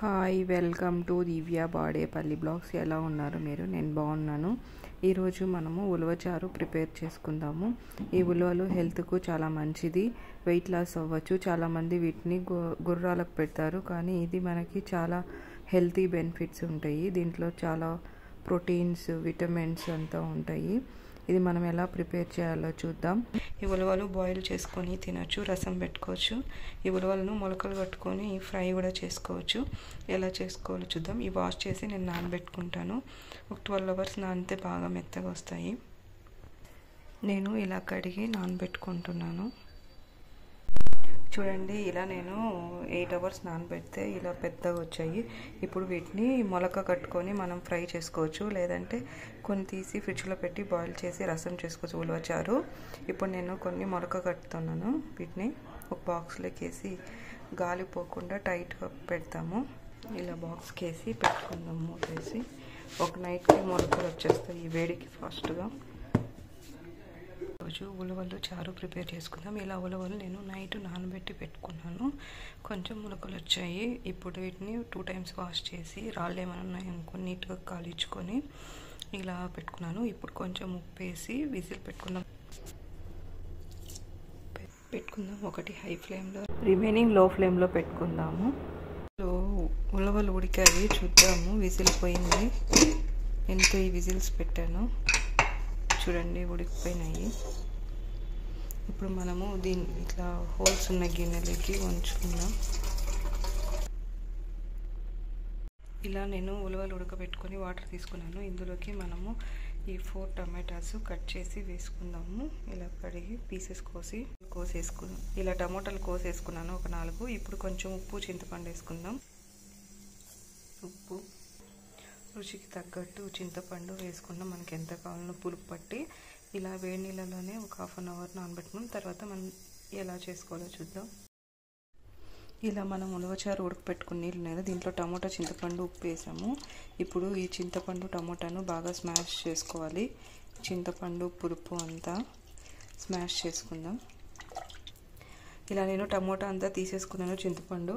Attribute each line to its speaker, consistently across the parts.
Speaker 1: Hi welcome to Divya Badepalli blogs. ఎలా ఉన్నారు మీరు? నేను బాగున్నాను. ఈరోజు మనము ఉలవచారు ప్రిపేర్ చేసుకుందాము. ఈ ఉలవలు హెల్త్కు చాలా మంచిది, వెయిట్ లాస్ అవ్వచ్చు. చాలామంది వీటిని గుర్రాలకు పెడతారు, కానీ ఇది మనకి చాలా హెల్తీ బెనిఫిట్స్ ఉంటాయి. దీంట్లో చాలా ప్రోటీన్స్, విటమిన్స్ అంతా ఉంటాయి. ఇది మనం ఎలా ప్రిపేర్ చేయాలో చూద్దాం. ఈ ఉలవలు బాయిల్ చేసుకొని తినచ్చు, రసం పెట్టుకోవచ్చు. ఈ ఉలవలను మొలకలు కట్టుకొని ఫ్రై కూడా చేసుకోవచ్చు. ఎలా చేసుకోవాలో చూద్దాం. ఇవి వాష్ చేసి నేను నానబెట్టుకుంటాను. ఒక 12 అవర్స్ నానితే బాగా మెత్తగా వస్తాయి. నేను ఇలా కడిగి నానబెట్టుకుంటున్నాను. చూడండి, ఇలా నేను 8 అవర్స్ నానబెడితే ఇలా పెద్దగా వచ్చాయి. ఇప్పుడు వీటిని మొలక కట్టుకొని మనం ఫ్రై చేసుకోవచ్చు, లేదంటే కొన్ని తీసి ఫ్రిడ్జ్లో పెట్టి బాయిల్ చేసి రసం చేసుకోవచ్చు ఉలవచారు. ఇప్పుడు నేను కొన్ని మొలక కట్టుతున్నాను. వీటిని ఒక బాక్స్లోకి వేసి గాలి పోకుండా టైట్గా పెడతాము. ఇలా బాక్స్కి వేసి పెట్టుకుందాం మూసేసి. ఒక నైట్కి మొలకలు వచ్చేస్తాయి ఈ వేడికి ఫాస్ట్గా. రోజు ఉలవలు చారు ప్రిపేర్ చేసుకుందాం. ఇలా ఉలవలు నేను నైట్ నానబెట్టి పెట్టుకున్నాను. కొంచెం ములకలు వచ్చాయి. ఇప్పుడు వీటిని 2 times వాష్ చేసి రాళ్ళు ఏమైనా ఉన్నాయనుకో నీట్గా కాలించుకొని ఇలా పెట్టుకున్నాను. ఇప్పుడు కొంచెం ఉప్పు వేసి విజిల్ పెట్టుకుందాం. ఒకటి హై ఫ్లేమ్లో, రిమైనింగ్ లో ఫ్లేమ్లో పెట్టుకుందాము. ఉలవలు ఉడికాయి, చూద్దాము. విజిల్ పోయింది. నేను 3 విజిల్స్ పెట్టాను. చూడండి, ఉడికిపోయినాయి. ఇప్పుడు మనము దీన్ని ఇట్లా హోల్స్ ఉన్న గిన్నెలకి ఉంచుకుందాం. ఇలా నేను ఉలవలు ఉడకబెట్టుకొని వాటర్ తీసుకున్నాను. ఇందులోకి మనము ఈ 4 టమాటాస్ కట్ చేసి వేసుకుందాము. ఇలా కడిగి పీసెస్ కోసేసుకుందాం. ఇలా టమాటాలు కోసేసుకున్నాను ఒక 4. ఇప్పుడు కొంచెం ఉప్పు, చింతపండు వేసుకుందాం. ఉప్పు, రుచికి తగ్గట్టు చింతపండు వేసుకున్నాం. మనకి ఎంత కావాలనో పులుపు పట్టి ఇలా వేడి నీళ్ళలోనే ఒక 1/2 అవర్ నానబెట్టుకున్నాం. తర్వాత మనం ఎలా చేసుకోవాలో చూద్దాం. ఇలా మనం ఉలవచారు ఉడకపెట్టుకున్న నీళ్ళు ఉన్నాయి, దీంట్లో టమోటా, చింతపండు, ఉప్పు వేసాము. ఇప్పుడు ఈ చింతపండు, టమోటాను బాగా స్మాష్ చేసుకోవాలి. చింతపండు పులుపు అంతా స్మాష్ చేసుకుందాం. ఇలా నేను టమోటా అంతా తీసేసుకున్నాను. చింతపండు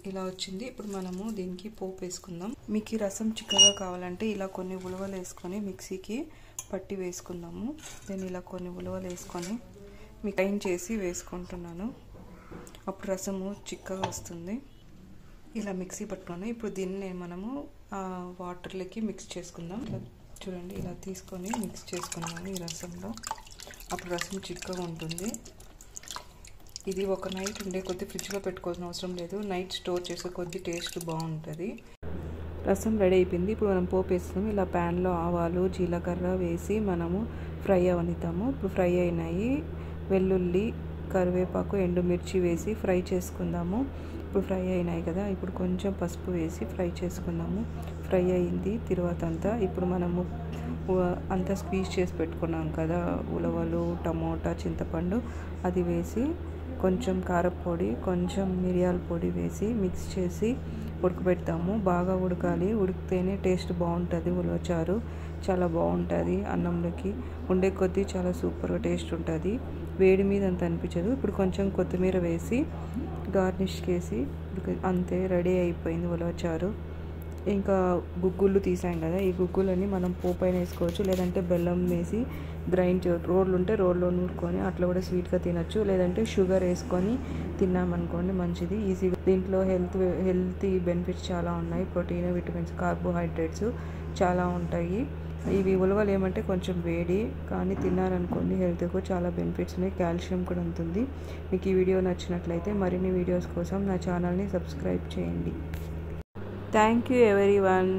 Speaker 1: ఇలా వచ్చింది. ఇప్పుడు మనము దీనికి పోపు వేసుకుందాం. మీకు ఈ రసం చిక్కగా కావాలంటే ఇలా కొన్ని ఉలవలు వేసుకొని మిక్సీకి పట్టి వేసుకుందాము. నేను ఇలా కొన్ని ఉలవలు వేసుకొని గ్రైండ్ చేసి వేసుకుంటున్నాను. అప్పుడు రసము చిక్కగా వస్తుంది. ఇలా మిక్సీ పట్టుకున్నాను. ఇప్పుడు దీన్ని మనము వాటర్లోకి మిక్స్ చేసుకుందాం. చూడండి, ఇలా తీసుకొని మిక్స్ చేసుకున్నాను ఈ రసంలో. అప్పుడు రసం చిక్కగా ఉంటుంది. ఇది ఒక నైట్ ఉండే కొద్ది ఫ్రిడ్జ్లో పెట్టుకోవాల్సిన అవసరం లేదు. నైట్ స్టోర్ చేసే కొద్ది టేస్ట్ బాగుంటుంది. రసం రెడీ అయిపోయింది. ఇప్పుడు మనం పోపు వేస్తాము. ఇలా ప్యాన్లో ఆవాలు, జీలకర్ర వేసి మనము ఫ్రై అవనిద్దాము. ఇప్పుడు ఫ్రై అయినాయి. వెల్లుల్లి, కరివేపాకు, ఎండుమిర్చి వేసి ఫ్రై చేసుకుందాము. ఇప్పుడు ఫ్రై అయినాయి కదా, ఇప్పుడు కొంచెం పసుపు వేసి ఫ్రై చేసుకుందాము. ఫ్రై అయింది తర్వాత అంతా. ఇప్పుడు మనము అంతా స్క్వీజ్ చేసి పెట్టుకున్నాం కదా ఉలవలు, టమోటా, చింతపండు, అది వేసి కొంచెం కారపొడి, కొంచెం మిరియాల పొడి వేసి మిక్స్ చేసి ఉడకబెడతాము. బాగా ఉడకాలి. ఉడికితేనే టేస్ట్ బాగుంటుంది. ఉలవచారు చాలా బాగుంటుంది. అన్నంలోకి ఉండే కొద్దీ చాలా సూపర్గా టేస్ట్ ఉంటుంది. వేడి మీద అంత అనిపించదు. ఇప్పుడు కొంచెం కొత్తిమీర వేసి గార్నిష్ చేసి అంతే, రెడీ అయిపోయింది ఉలవచారు. ఇంకా గుగ్గులు తీసాం కదా, ఈ గుగ్గులని మనం పోపైన వేసుకోవచ్చు, లేదంటే బెల్లం వేసి గ్రైండ్ రోడ్లు ఉంటే రోడ్లో నూరుకొని అట్లా కూడా స్వీట్గా తినచ్చు, లేదంటే షుగర్ వేసుకొని తిన్నామనుకోండి మంచిది, ఈజీగా. దీంట్లో హెల్తీ బెనిఫిట్స్ చాలా ఉన్నాయి. ప్రోటీన్, విటమిన్స్, కార్బోహైడ్రేట్స్ చాలా ఉంటాయి. ఇవి ఉలవలు ఏమంటే కొంచెం వేడి, కానీ తిన్నారనుకోండి హెల్త్కు చాలా బెనిఫిట్స్ ఉన్నాయి. కాల్షియం కూడా ఉంటుంది. మీకు ఈ వీడియో నచ్చినట్లయితే మరిన్ని వీడియోస్ కోసం నా ఛానల్ని సబ్స్క్రైబ్ చేయండి. Thank you everyone.